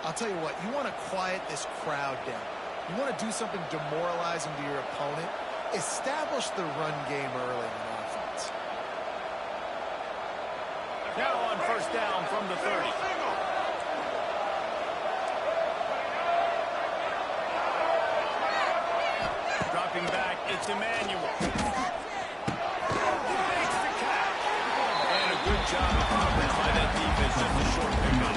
I'll tell you what, you want to quiet this crowd down. You want to do something demoralizing to your opponent. Establish the run game early in offense. Now on first down from the 30. Dropping back, it's Emmanuel. He makes the catch. And a good job of coverage by that defense. Just a short pickup.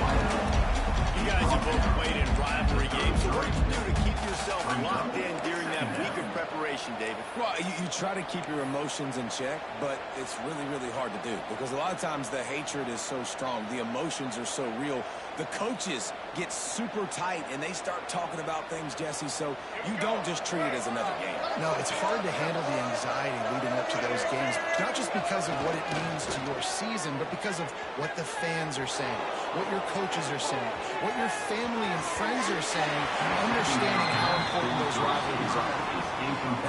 You guys have both played in rivalry games. So what do you do to keep yourself locked in during that week of preparation, David? Well, you try to keep your emotions in check, but it's really, really hard to do because a lot of times the hatred is so strong. The emotions are so real. The coaches get super tight, and they start talking about things, Jesse, so you don't just treat it as another game. No, it's hard to handle the anxiety leading up to those games, not just because of what it means to your season, but because of what the fans are saying, what your coaches are saying, what your family and friends are saying, understanding how important those rivalries are.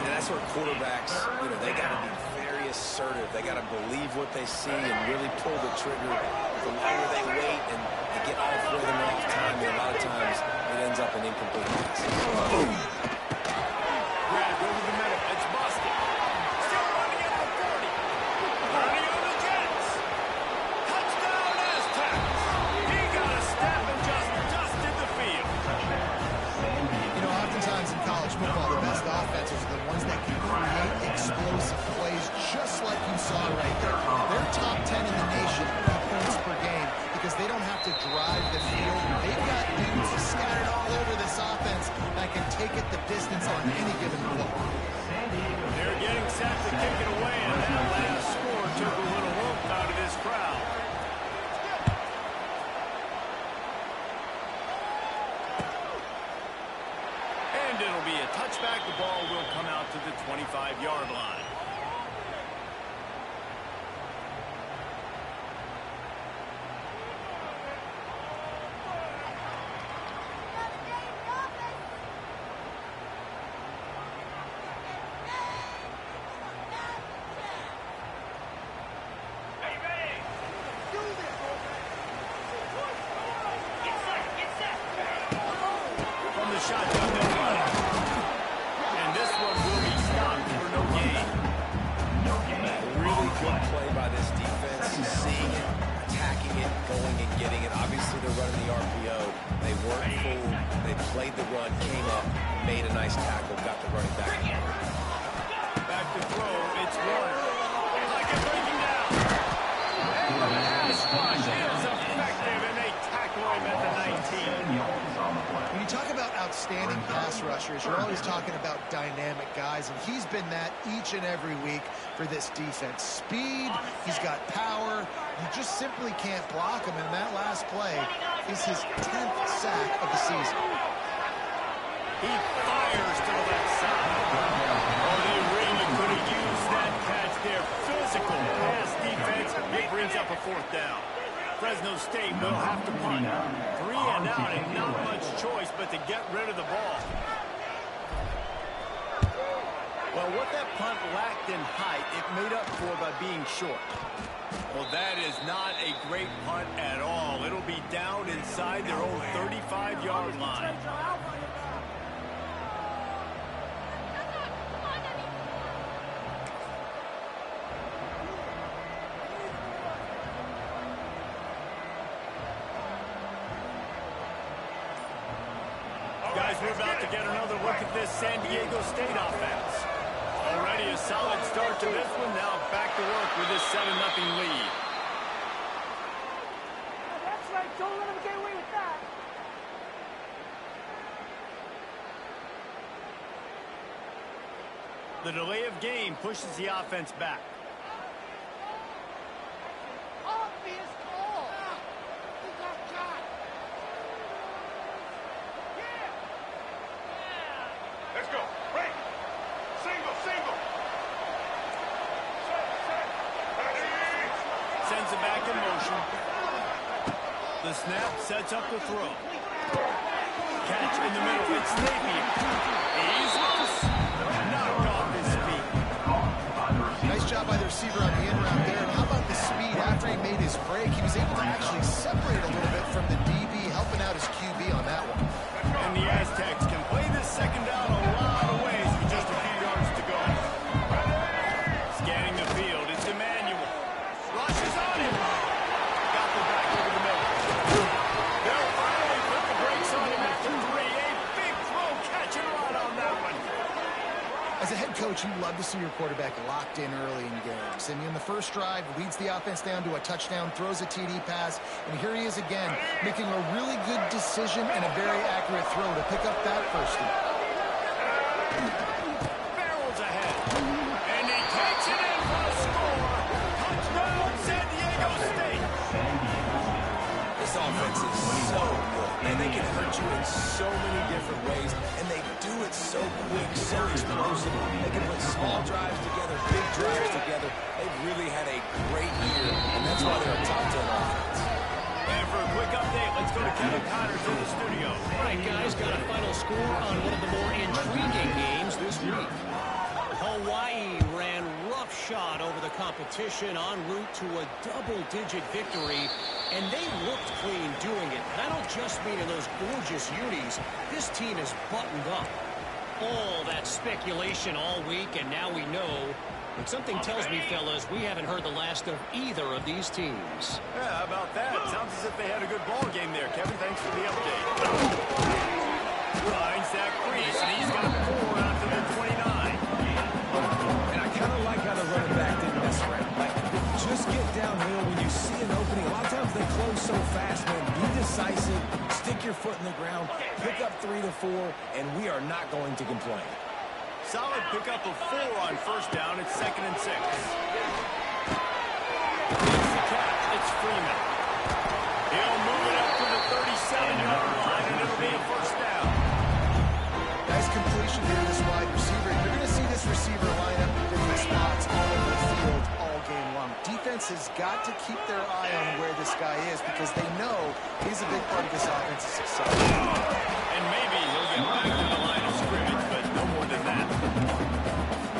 And that's where quarterbacks, they got to be very assertive. They got to believe what they see and really pull the trigger. The longer they wait and they get off rhythm or off time, and a lot of times it ends up in incomplete passes. Boom! Grabbed over the middle. It's busted. Still running at the 40. 30 on the Jets. Touchdown Aztecs. He got a step and just dusted the field. Oftentimes in college football, the best offenses are the ones that can create explosive plays just like you saw right there. They're top 10 in the nation in points per game because they don't have to drive the field. They've got dudes scattered all over this offense that can take it the distance on any given play. They're getting set to kick it away, and that last score took a little rope out of this crowd. And it'll be a touchback. The ball will come out to the 25-yard line. From the shotgun, they'll run it. And this one will be stopped for no gain. Really good play by this defense, seeing it, attacking it, going and getting it. Obviously, they're running the RPO. They weren't full. They played the run, came up, made a nice tackle, got the running back. Back to throw. It's Warner. Pocket breaking down. And the pass rush is effective, and they tackle him at the 19. When you talk about outstanding pass rushers, you're always talking about dynamic guys, and he's been that each and every week for this defense. Speed, he's got power, you just simply can't block him, and that last play is his 10th sack of the season. He fires to the left side. Oh, they really could have used that catch there. Physical pass defense. It brings up a fourth down. Fresno State will have to punt. 3 and out, and not much choice but to get rid of the ball. Well, what that punt lacked in height, it made up for by being short. Well, that is not a great punt at all. It'll be down inside their own 35-yard line. Guys, we're about to get another look at this San Diego State offense. Already a solid start to this one. Now back to work with this 7-0 lead. That's right. Don't let them get away with that. The delay of game pushes the offense back. Obvious call. He got shot. Let's go. Break. Single, single. Sends it back in motion. The snap sets up the throw. Catch in the middle. It's Napier. He's loose. Knocked off his feet. Nice job by the receiver on the in route there. And how about the speed after he made his break? He was able to actually separate a little bit from the DB, helping out his QB on that. As a head coach, you love to see your quarterback locked in early in games. And in the first drive, leads the offense down to a touchdown, throws a TD pass, and here he is again, making a really good decision and a very accurate throw to pick up that first down. Barrels ahead. And he takes it in for a score. Touchdown, San Diego State. This offense is so good, and they can hurt you in so many different ways, and they do it so quick, so explosive. They can put small drives together, big drives together. They've really had a great year, and that's why they're a top 10 offense. And for a quick update, let's go to Kevin Connors in the studio. All right, guys, got a final score on one of the more intriguing games this week. Hawaii ran roughshod over the competition en route to a double-digit victory, and they looked clean doing it. And I don't just mean in those gorgeous unis. This team is buttoned up. All that speculation all week, and now we know. But something tells me, fellas, we haven't heard the last of either of these teams. Yeah, how about that? Sounds as if they had a good ball game there. Kevin, thanks for the update. Finds that crease, and he's got 4 out to the 29. And I kind of like how the running back didn't mess around. Like, just get downhill when you see an opening. A lot of times they close so fast, man. Be decisive, stick your foot in the ground, pick up 3 to 4, and we are not going to complain. Solid pickup of 4 on first down. It's 2nd and 6. It's the catch. It's Freeman. He'll move it up to the 37-yard line, and it'll be a first down. Nice completion here to this wide receiver. You're going to see this receiver line up in different spots all over the field all game long. Defense has got to keep their eye on where this guy is because they know he's a big part of this offense's success. And maybe he'll get back to the line of scrimmage, but no more than that.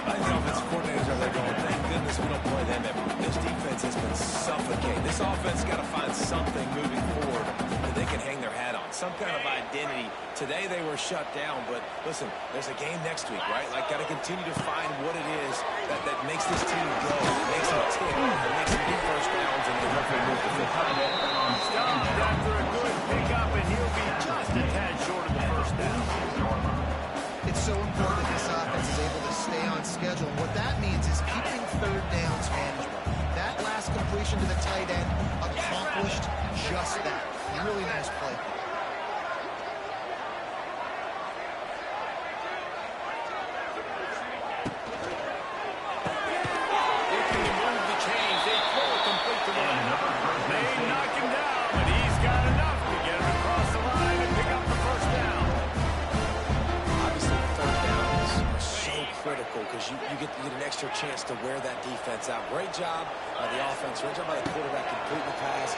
I think the offensive coordinators are there going, thank goodness we don't play them ever. This defense has been suffocating. This offense got to find something moving forward that they can hang their hat on. Some kind of identity. Today they were shut down, but listen, there's a game next week, right? Like, got to continue to find what it is that makes this team go, that makes them tick, that makes them get first downs, and then hopefully move the football. Stopped after a good pickup, and he'll be just a tad short of the first down. It's so important that this offense is able to stay on schedule. And what that means is keeping third downs manageable. That last completion to the tight end accomplished just that. Really nice play. Because you get an extra chance to wear that defense out. Great job by the offense. Great job by the quarterback completing the pass.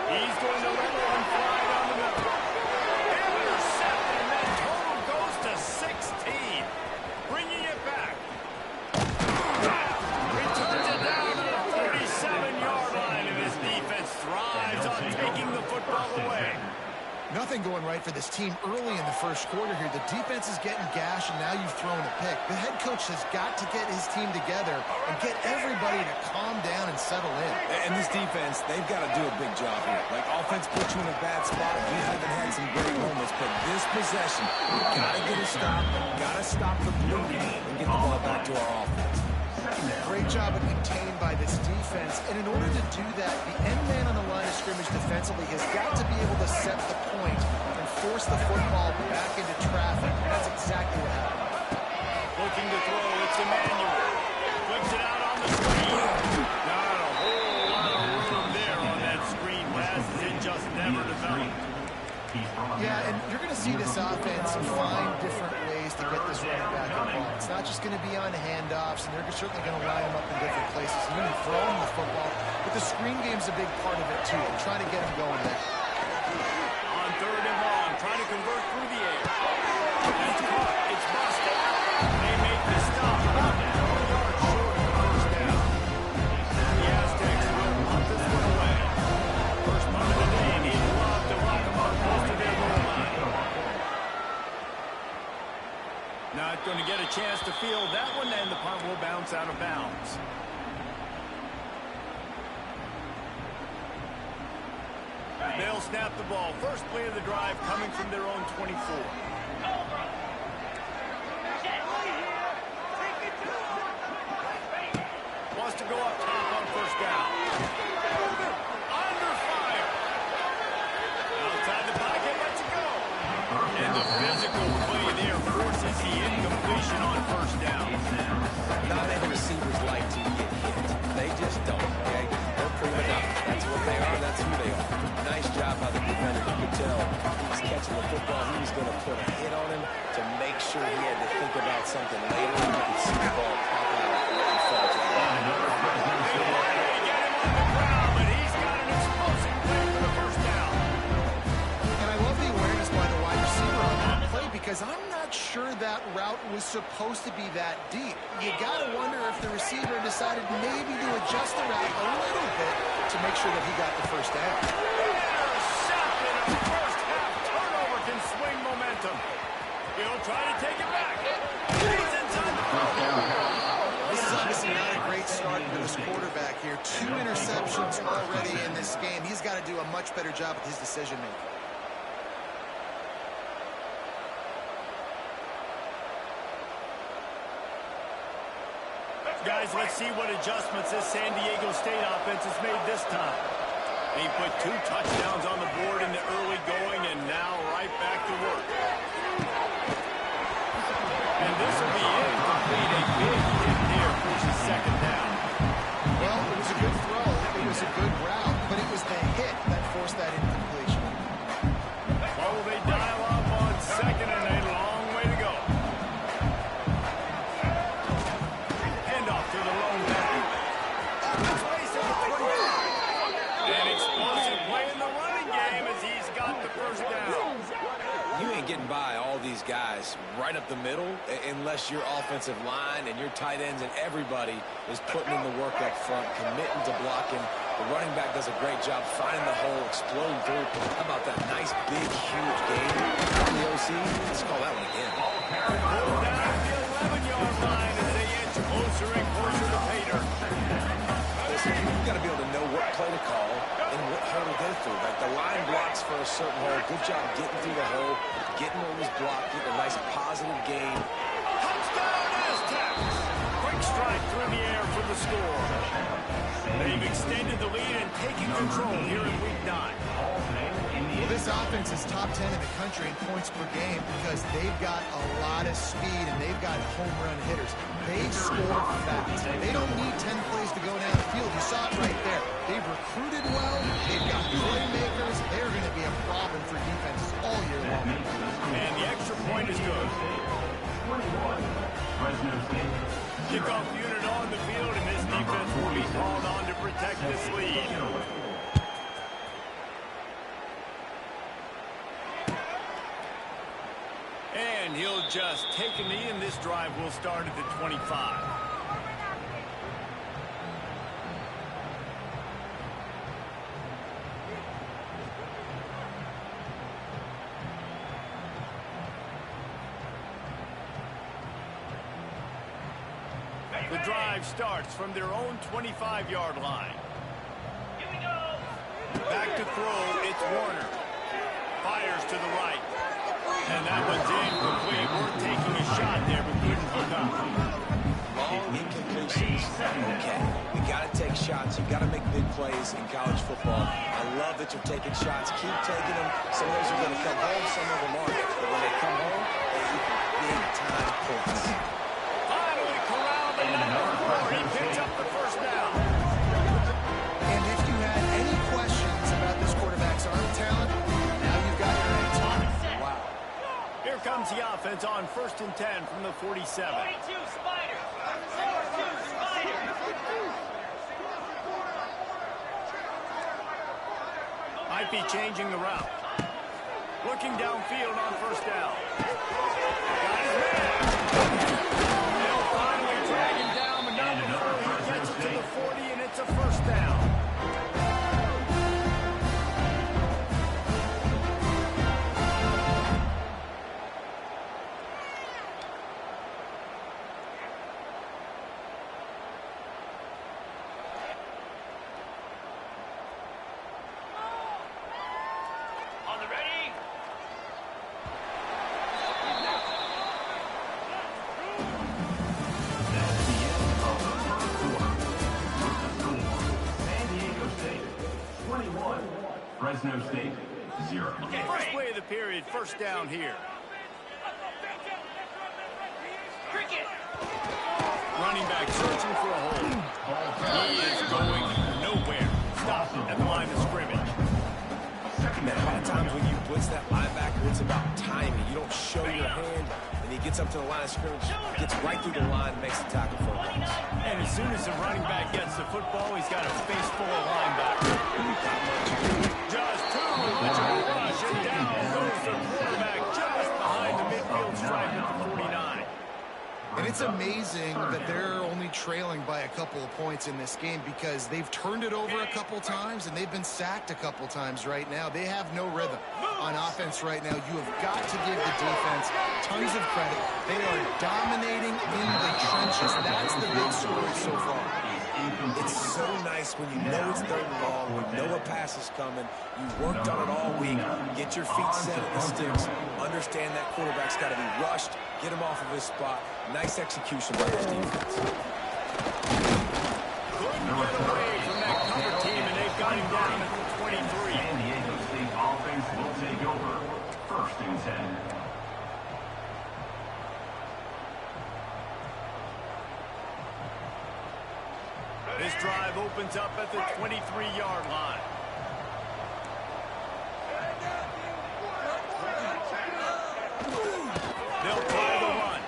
He's going to let one fly down the middle. Intercepted, and that total goes to 16. Bringing it back. Returns it down to the 37-yard line, and his defense thrives on taking the football away. Nothing going right for this team early in the first quarter here. The defense is getting gashed, and now you've thrown a pick. The head coach has got to get his team together and get everybody to calm down and settle in. And this defense, they've got to do a big job here. Like, offense puts you in a bad spot. We haven't had some great moments, but this possession, we've got to get a stop, got to stop the bleeding, and get the ball back to our offense. Great job of contained by this defense, and in order to do that, the end man on the line of scrimmage defensively has got to be able to set the point and force the football back into traffic. That's exactly what happened. Looking to throw, it's Emmanuel. Flips it out on the screen. Not a whole lot of room there on that screen pass, as it just never developed. Yeah, and you're going to see this offense find different ways to get this running back involved. It's not just going to be on handoffs, and they're certainly going to line them up in different places. You're going to throw them the football, but the screen game's a big part of it, too. I'm trying to get them going there. On 3rd and long, trying to convert through the air. That's caught. It's busted. They make the stop about 4 yards short of the first down. The Aztecs will punt this one away. First punt of the day, and he'd love to rock them up close to their goal line. Not going to get a chance to field that one, and the punt will bounce out of bounds. They'll snap the ball. First play of the drive coming from their own 24. to go up top on first down. Under fire. Outside the pocket, lets it go. And the physical play there forces the incompletion on first down. Not many receivers like to get hit. They just don't, okay? They're prima donna. That's what they are. That's who they are. Nice job by the defender. You could tell he was catching the football. He was going to put a hit on him to make sure he had to think about something later. You could see the ball pop out and fall to the ground. They wanted to get him on the ground, but he's got an explosive play for the first down. And I love the awareness by the wide receiver on that play because I'm not sure that route was supposed to be that deep. You got to wonder if the receiver decided maybe to adjust the route a little bit to make sure that he got the first down. Interception, a first half turnover can swing momentum. He'll try to take it back. He's inside the This is obviously not a great start for this quarterback here. 2 interceptions already in this game. He's got to do a much better job with his decision-making. Guys, let's see what adjustments this San Diego State offense has made this time. He put 2 touchdowns on the board in the early going, and now right back to work. And this will be incomplete. A big hit there forces second down. Well, it was a good throw. It was a good route, but it was the hit that forced that incompletion. What will they dial up on second, and a long way to go. Handoff to the lone back. Up his race at the 25. An explosive play in the running game as he's got the first down. You ain't getting by all these guys right up the middle unless your offensive line and your tight ends and everybody is putting in the work up front, committing to blocking. The running back does a great job finding the hole, exploding through. How about that nice, big, huge game on the OC? Let's call that one again. Pulled down at the 11-yard line as they inch closer and closer to Pater. Listen, you've got to be able to know what play to call and what hole to go through. Like the line blocks for a certain hole. Good job getting through the hole, getting what was blocked, getting a nice positive gain. Touchdown Aztecs! Quick strike through the air for the score. They've extended the lead and taken control here in Week 9. Well, this offense is top 10 in the country in points per game because they've got a lot of speed and they've got home run hitters. They score fast. They don't need 10 plays to go down the field. You saw it right there. They've recruited well. They've got playmakers. They're going to be a problem for defenses all year long. And the extra point is good. Kickoff unit on the field, and this defense will be called on to protect this lead. And he'll just take a knee, and this drive will start at the 25. The drive starts from their own 25-yard line. Here we go. Back to throw, it's Warner. Fires to the right. And that one's incomplete. We're taking a shot there, but couldn't hook up. Long incompletions. Okay. You got to take shots. You got to make big plays in college football. I love that you're taking shots. Keep taking them. Some of those are going to come home. Some of them aren't. But when they come home, they equal big-time points. Finally corralled the number 4. He picks up the first down. And if you had any questions about this quarterback's arm talent, now you've got your answer. Wow. Here comes the offense on 1st and 10 from the 47. 42 Spiders. 42 Spiders. Might be changing the route. Looking downfield on first down. Got his man. They'll finally drag him down, but not before he gets it to the 40, and it's a first down. On the ready? Fresno State, 0. Okay, first play of the period, first down here. Cricket. Running back searching for a hole. He is going nowhere. Stop at the line of scrimmage. Man, a lot of times when you blitz that linebacker, it's about timing. You don't show your hand, and he gets up to the line of scrimmage, gets right through the line, and makes the tackle for a loss. And as soon as the running back gets the football, he's got a face full of linebackers. Just two. Let's rush it down. Goes the quarterback just behind the midfield stripe at the 49. And it's amazing that they're only trailing by a couple of points in this game because they've turned it over a couple times and they've been sacked a couple times right now. They have no rhythm on offense right now. You have got to give the defense tons of credit. They are dominating in the trenches. That's the big story so far. It's so nice when you know it's third and long, when you know a pass is coming, you worked on it all week, get your feet set at the sticks, understand that quarterback's got to be rushed, get him off of his spot. Nice execution by this defense. Couldn't get away from that cover team, and they've got him down at the 23. San Diego State offense will take over. 1st and 10. This drive opens up at the 23-yard line. They'll try the run.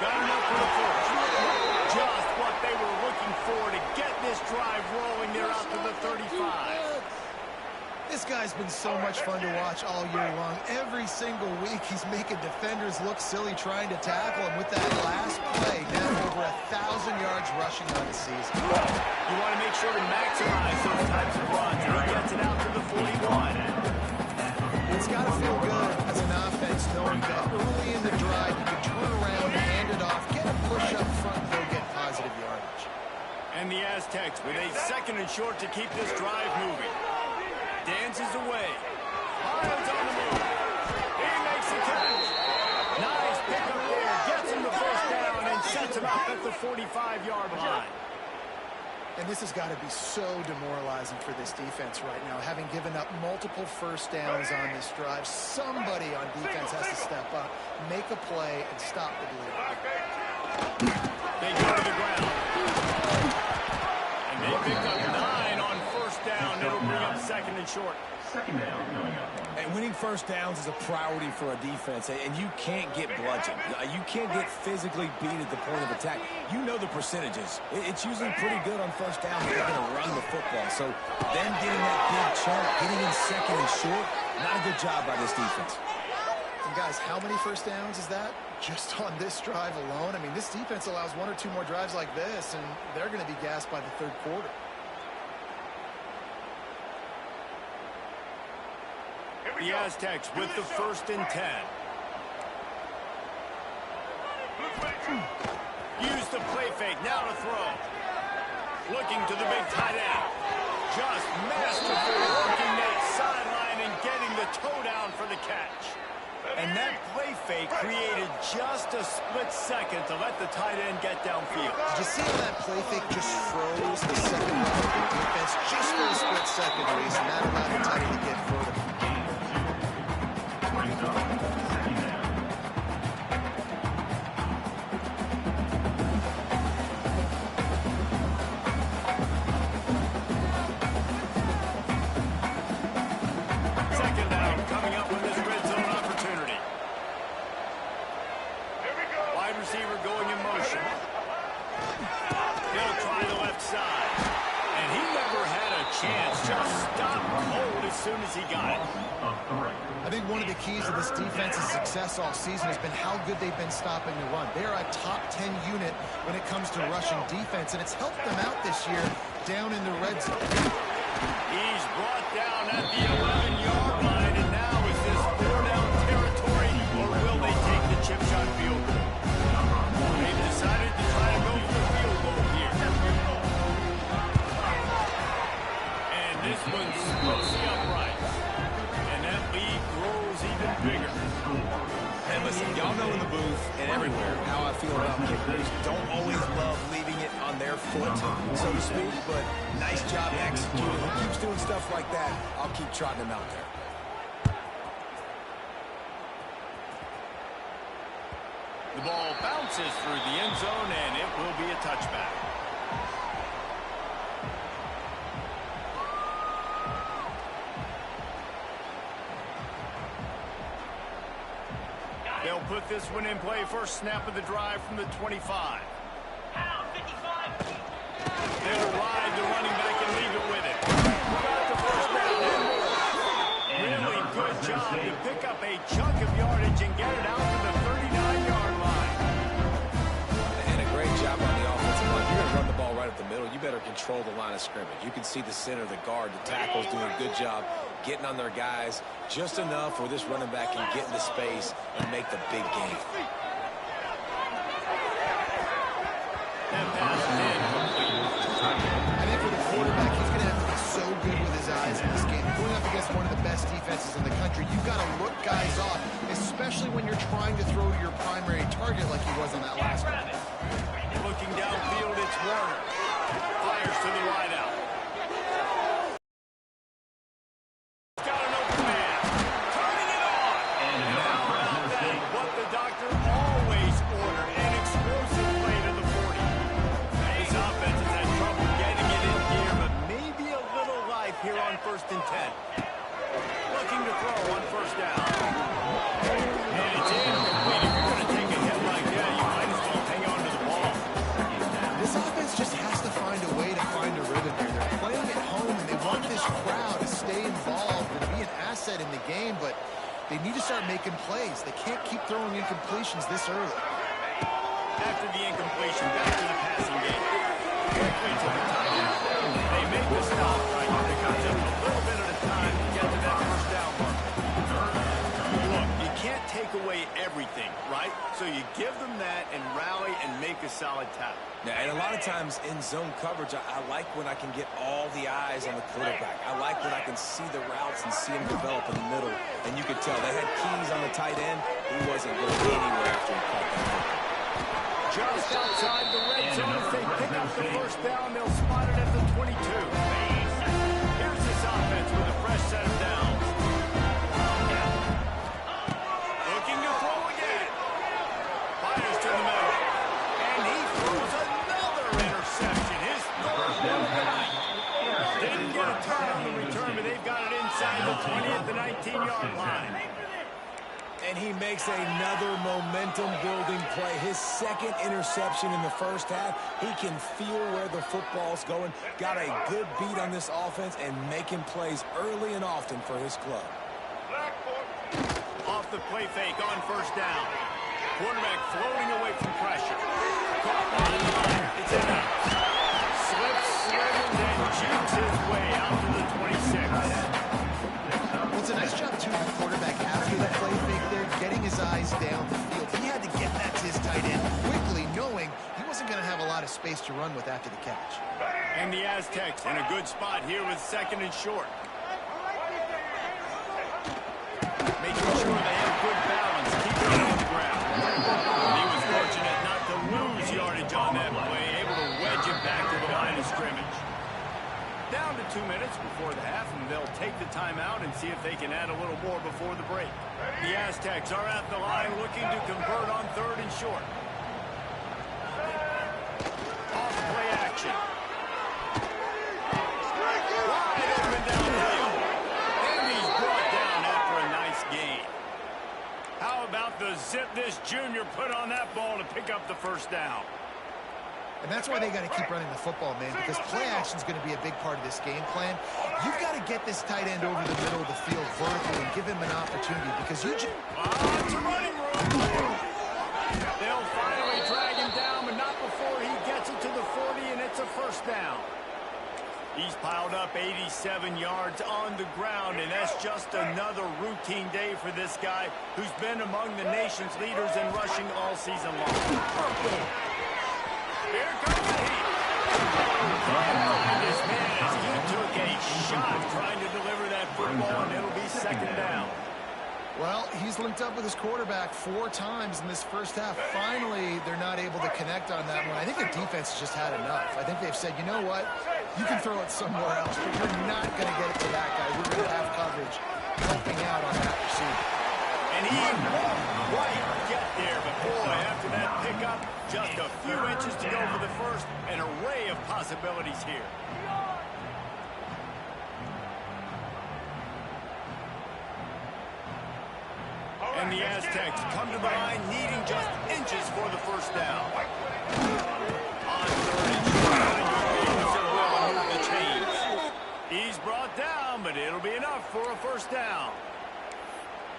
Got enough for the first. Just what they were looking for to get this drive rolling. They're out to the 35. This guy's been so much fun to watch all year long. Every single week, he's making defenders look silly trying to tackle him with that last play. Now over 1,000 yards rushing on the season. You want to make sure to maximize those types of runs. And he gets it out to the 41. It's got to feel good as an offense knowing that early in the drive, you can turn around, hand it off, get a push up front, and go get positive yardage. And the Aztecs with a 2nd and short to keep this drive moving. Dances away. Hiles on the move. He makes the catch. Nice pickup there. Gets him the first down and sets him up at the 45-yard line. And this has got to be so demoralizing for this defense right now. Having given up multiple first downs on this drive, somebody on defense has to step up, make a play, and stop the bleeding. They go to the ground. And they pick up 9 on first down. It'll bring up 2nd and short. 2nd down coming up. And winning first downs is a priority for a defense, and you can't get bludgeoned. You can't get physically beat at the point of attack. You know the percentages. It's usually pretty good on first down if they're going to run the football. So them getting that big chunk, getting in 2nd and short, not a good job by this defense. And guys, how many first downs is that? Just on this drive alone? I mean, this defense allows 1 or 2 more drives like this, and they're going to be gassed by the 3rd quarter. The Aztecs with the 1st and 10. Use the play fake, now to throw. Looking to the big tight end. Just masterful working that sideline and getting the toe down for the catch. And that play fake created just a split second to let the tight end get downfield. Did you see how that play fake just froze the second level of the defense just for a split second, Reese, and that allowed the tight end to get further. I think one of the keys to this defense's success all season has been how good they've been stopping the run. They are a top 10 unit when it comes to rushing defense, and it's helped them out this year down in the red zone. He's brought down at the 11-yard line, and now is this 4-down territory, or will they take the chip shot field goal? They've decided to try to go for the field goal here. And this one's mostly upright. And that lead grows even bigger. And Listen, y'all know in the booth and everywhere how I feel about kickers. Don't always love leaving it on their foot, so to speak, but nice job executing. He keeps doing stuff like that. I'll keep trotting him out there. The ball bounces through the end zone, and it will be a touchback. They'll put this one in play. First snap of the drive from the 25. They'll ride the running back and leave it with it. Got the first down and more. Really good job to pick up a chunk of yardage and get it out to the 39-yard line. And a great job on the offensive line. You're going to run the ball right up the middle. You better control the line of scrimmage. You can see the center, the guard, the tackles doing a good job getting on their guys just enough where this running back can get into space and make the big game. That pass is incomplete. I think for the quarterback, he's going to have to be so good with his eyes in this game. Going up against one of the best defenses in the country, you've got to look guys off, especially when you're trying to throw to your primary target like he was on that last one. Looking downfield, it's Warner. Fires to the wideout. Got an open man. Turning it on. And how about that? What the doctor always ordered. An explosive play to the 40. This offense has had trouble getting it in gear, but maybe a little life here on 1st and 10. Looking to throw on 1st down. And it's incomplete. If you're going to take a hit like that, you might as well hang on to the ball. This offense just has to find a way to find a rhythm here. They're playing at home, and they want this crowd to stay involved and be an asset in the game, but they need to start making plays. They can't keep throwing incompletions this early. After the incompletion, back to the passing game. Quickly to the tight end. They make the stop right here. They got them a little bit at a time to get to that 1st down mark. Look, you can't take away everything, right? So you give them that and rally and make a solid tackle. Now, and a lot of times in zone coverage, I like when I can get all the eyes on the quarterback. I like when I can see the routes and see him develop in the middle. And you could tell they had keys on the tight end. He wasn't going anywhere after he caught that. Just outside the red zone, if they pick up the 1st down, they'll spot it at the 22. Here's this offense with a fresh set of downs. Looking to throw again. Fires to the middle. And he throws another interception. His 3rd down of the night. Didn't get a turn on the return, but they've got it inside the 20 at the 19-yard line. And he makes another momentum-building play. His 2nd interception in the 1st half. He can feel where the football's going. Got a good beat on this offense and making plays early and often for his club. Off the play fake on 1st down. Quarterback floating away from pressure. Caught on the line. It's in out. Slips, slithers, and jukes his way out to the 26. Well, it's a nice job, too, the quarterback after the play fake there, getting his eyes down the field. He had to get that to his tight end quickly, knowing he wasn't going to have a lot of space to run with after the catch. And the Aztecs in a good spot here with 2nd and short. Making sure they have good balance, keeping it on the ground. And he was fortunate not to lose yardage on that play, able to wedge it back to the line of scrimmage. Down to 2 minutes before the half, and they'll take the timeout and see if they can add a little more before the break. The Aztecs are at the line looking to convert on 3rd and short. Off play action. Wide open downfield. And he's brought down after a nice gain. How about the zip this junior put on that ball to pick up the 1st down? And that's why they got to keep running the football, man, because play action is going to be a big part of this game plan. You've got to get this tight end over the middle of the field vertically and give him an opportunity because you just... It's a running room. They'll finally drag him down, but not before he gets it to the 40, and it's a 1st down. He's piled up 87 yards on the ground, and that's just another routine day for this guy who's been among the nation's leaders in rushing all season long. Here comes the heat. And this man, as he took a shot trying to deliver that football, and it'll be 2nd down. Well, he's linked up with his quarterback 4 times in this first half. Finally, they're not able to connect on that one. I think the defense has just had enough. I think they've said, you know what? You can throw it somewhere else, but you're not going to get it to that guy. We're going to have coverage helping out on that receiver. And he won't quite get there, but boy, after that pickup, just a few inches to go for the first. An array of possibilities here. And the Aztecs come to the line needing just inches for the first down. On third and short, will move the chains. He's brought down, but it'll be enough for a first down.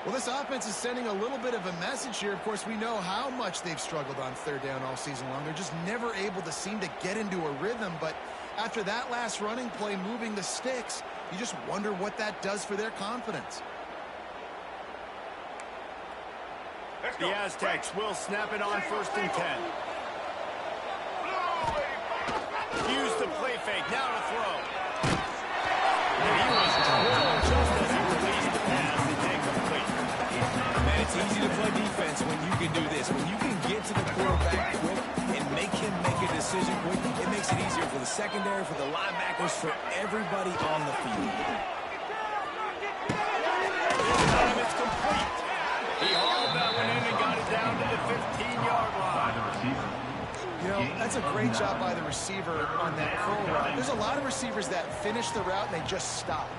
Well, this offense is sending a little bit of a message here. Of course, we know how much they've struggled on third down all season long. They're just never able to seem to get into a rhythm. But after that last running play moving the sticks, you just wonder what that does for their confidence. The Aztecs will snap it on 1st and 10. Use the play fake, now to throw. And he was drilled just as he released the pass and incomplete. Man, it's easy to play defense when you can do this. When you can get to the quarterback quick and make him make a decision quick, it makes it easier for the secondary, for the linebackers, for everybody on the field. This time it's complete. He hauled that one in and got it down to the 15-yard line. You know, that's a great job by the receiver on that curl route. There's a lot of receivers that finish the route and they just stop.